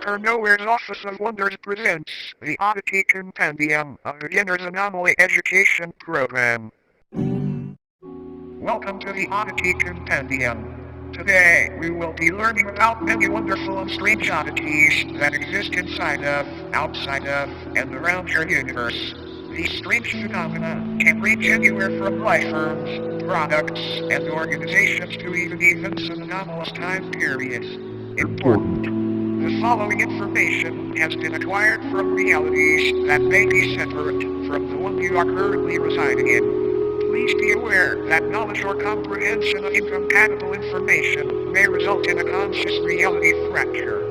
Dr. Nowhere's Office of Wonders presents the Oddity Compendium, a beginner's anomaly education program. Welcome to the Oddity Compendium. Today, we will be learning about many wonderful and strange oddities that exist inside of, outside of, and around your universe. These strange phenomena can range anywhere from life forms, products, and organizations to even events in anomalous time periods. Important. The following information has been acquired from realities that may be separate from the one you are currently residing in. Please be aware that knowledge or comprehension of incompatible information may result in a conscious reality fracture.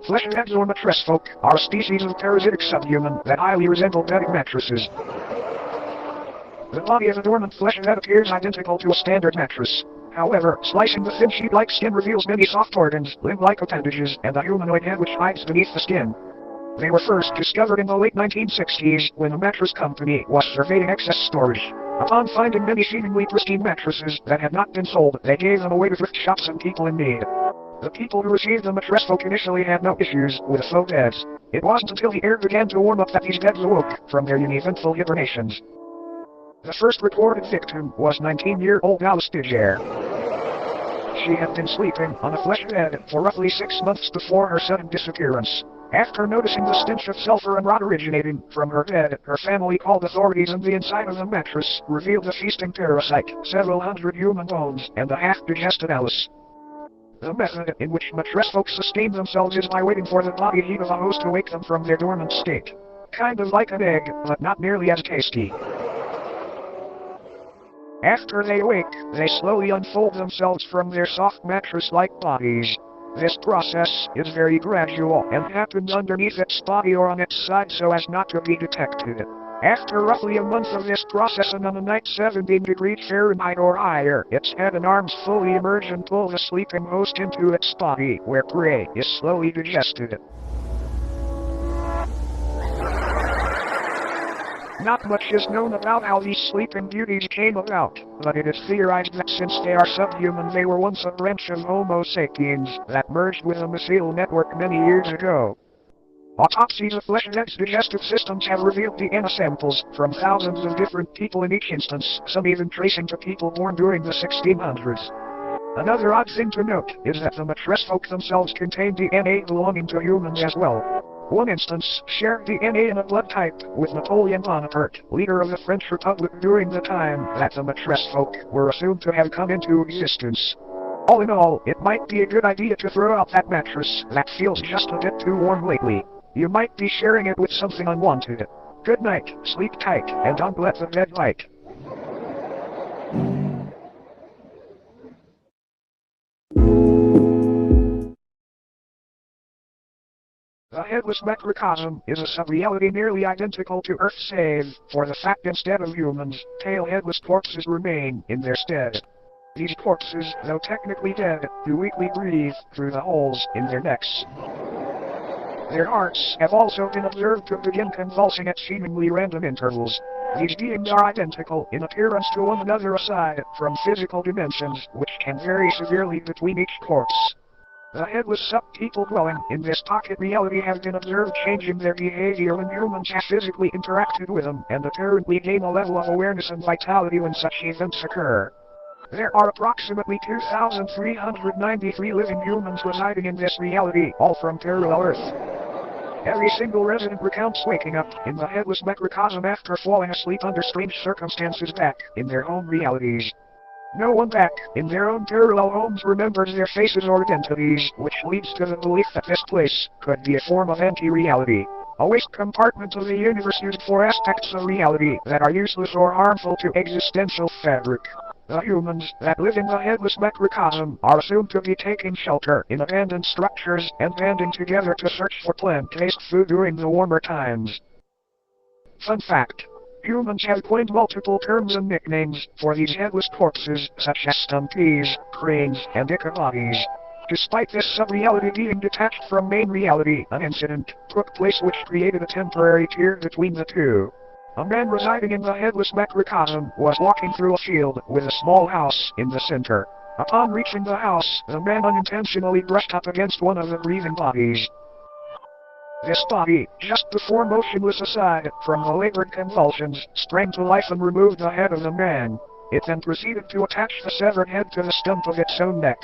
Fleshheads or mattress folk are a species of parasitic subhuman that highly resemble bedding mattresses. The body of a dormant fleshhead appears identical to a standard mattress. However, slicing the thin sheet-like skin reveals many soft organs, limb-like appendages, and a humanoid head which hides beneath the skin. They were first discovered in the late 1960s when a mattress company was surveying excess storage. Upon finding many seemingly pristine mattresses that had not been sold, they gave them away to thrift shops and people in need. The people who received the mattress folk initially had no issues with faux beds. It wasn't until the air began to warm up that these beds awoke from their uneventful hibernations. The first reported victim was 19-year-old Alice Digere. She had been sleeping on a flesh bed for roughly 6 months before her sudden disappearance. After noticing the stench of sulfur and rot originating from her bed, her family called authorities, and the inside of the mattress revealed a feasting parasite, several hundred human bones, and a half-digested Alice. The method in which mattress folk sustain themselves is by waiting for the body heat of a host to wake them from their dormant state. Kind of like an egg, but not nearly as tasty. After they awake, they slowly unfold themselves from their soft mattress-like bodies. This process is very gradual and happens underneath its body or on its side so as not to be detected. After roughly a month of this process and on a night 17 degrees Fahrenheit or higher, its head and arms fully emerge and pull the sleeping host into its body, where prey is slowly digested. Not much is known about how these sleeping beauties came about, but it is theorized that since they are subhuman, they were once a branch of Homo sapiens that merged with a mycelial network many years ago. Autopsies of fleshheads' digestive systems have revealed DNA samples from thousands of different people in each instance, some even tracing to people born during the 1600s. Another odd thing to note is that the mattress folk themselves contain DNA belonging to humans as well. One instance shared DNA in a blood type with Napoleon Bonaparte, leader of the French Republic during the time that the mattress folk were assumed to have come into existence. All in all, it might be a good idea to throw out that mattress that feels just a bit too warm lately. You might be sharing it with something unwanted. Good night, sleep tight, and don't let the bed bite. The headless macrocosm is a subreality nearly identical to Earth save for the fact instead of humans, tail-headless corpses remain in their stead. These corpses, though technically dead, do weakly breathe through the holes in their necks. Their hearts have also been observed to begin convulsing at seemingly random intervals. These beings are identical in appearance to one another aside from physical dimensions, which can vary severely between each corpse. The headless sub-people dwelling in this pocket reality have been observed changing their behavior when humans have physically interacted with them, and apparently gain a level of awareness and vitality when such events occur. There are approximately 2,393 living humans residing in this reality, all from parallel Earth. Every single resident recounts waking up in the headless macrocosm after falling asleep under strange circumstances back in their home realities. No one back in their own parallel homes remembers their faces or identities, which leads to the belief that this place could be a form of anti-reality. A waste compartment of the universe used for aspects of reality that are useless or harmful to existential fabric. The humans that live in the headless macrocosm are assumed to be taking shelter in abandoned structures and banding together to search for plant-based food during the warmer times. Fun fact. Humans have coined multiple terms and nicknames for these headless corpses, such as stumpies, cranes, and ichabodies. Despite this sub-reality being detached from main reality, an incident took place which created a temporary tier between the two. A man residing in the headless macrocosm was walking through a field with a small house in the center. Upon reaching the house, the man unintentionally brushed up against one of the breathing bodies. This body, just before motionless aside from the labored convulsions, sprang to life and removed the head of the man. It then proceeded to attach the severed head to the stump of its own neck.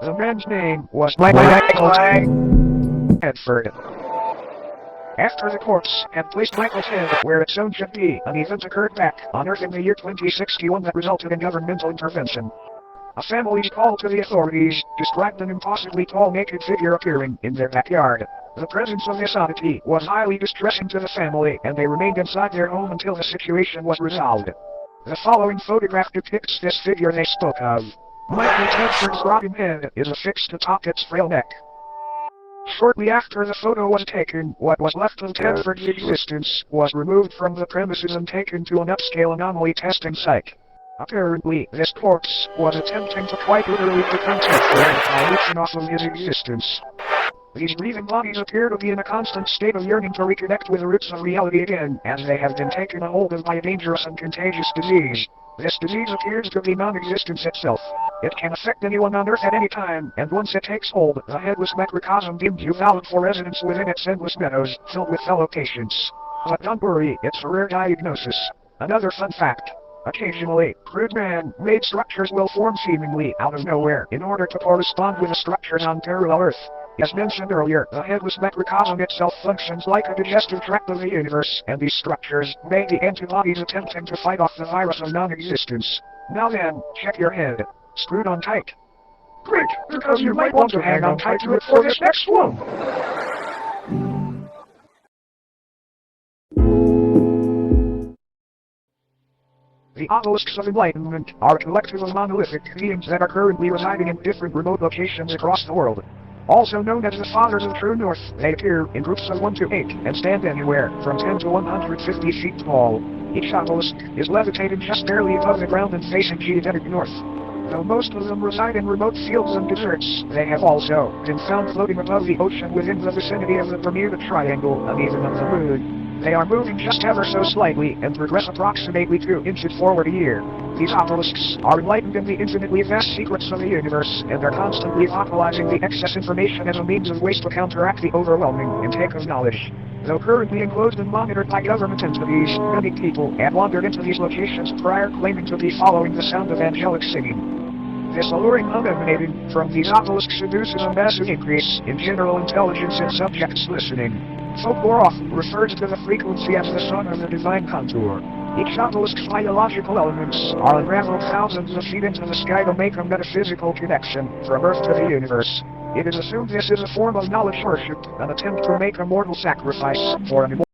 The man's name was Michael Hedford. After the corpse had placed Michael's head where its own should be, an event occurred back on Earth in the year 2061 that resulted in governmental intervention. A family's call to the authorities described an impossibly tall naked figure appearing in their backyard. The presence of this oddity was highly distressing to the family, and they remained inside their home until the situation was resolved. The following photograph depicts this figure they spoke of. Michael Tedford's rotting head is affixed atop its frail neck. Shortly after the photo was taken, what was left of Tedford's existence was removed from the premises and taken to an upscale anomaly testing site. Apparently, this corpse was attempting to quite literally become Tedford by leeching off of his existence. These breathing bodies appear to be in a constant state of yearning to reconnect with the roots of reality again, as they have been taken a hold of by a dangerous and contagious disease. This disease appears to be non-existence itself. It can affect anyone on Earth at any time, and once it takes hold, the headless macrocosm deems you valid for residence within its endless meadows, filled with fellow patients. But don't worry, it's a rare diagnosis. Another fun fact. Occasionally, crude man-made structures will form seemingly out of nowhere in order to correspond with the structures on parallel Earth. As mentioned earlier, the headless macrocosm itself functions like a digestive tract of the universe, and these structures may be antibodies attempting to fight off the virus of non-existence. Now then, check your head. Screwed on tight. Great, because you might want to hang on tight to it for this next one. The obelisks of enlightenment are a collective of monolithic beings that are currently residing in different remote locations across the world. Also known as the Fathers of True North, they appear in groups of 1 to 8 and stand anywhere from 10 to 150 feet tall. Each obelisk is levitated just barely above the ground and facing geodetic north. Though most of them reside in remote fields and deserts, they have also been found floating above the ocean within the vicinity of the Bermuda Triangle and even of the Moon. They are moving just ever so slightly and progress approximately 2 inches forward a year. These obelisks are enlightened in the infinitely vast secrets of the universe and are constantly vocalizing the excess information as a means of waste to counteract the overwhelming intake of knowledge. Though currently enclosed and monitored by government entities, many people have wandered into these locations prior claiming to be following the sound of angelic singing. This alluring hum emanating from these obelisks induces a massive increase in general intelligence in subjects listening. Folklore often refers to the frequency as the song of the divine contour. Each obelisk's biological elements are unraveled thousands of feet into the sky to make a metaphysical connection from Earth to the universe. It is assumed this is a form of knowledge worship, an attempt to make a mortal sacrifice for an immortal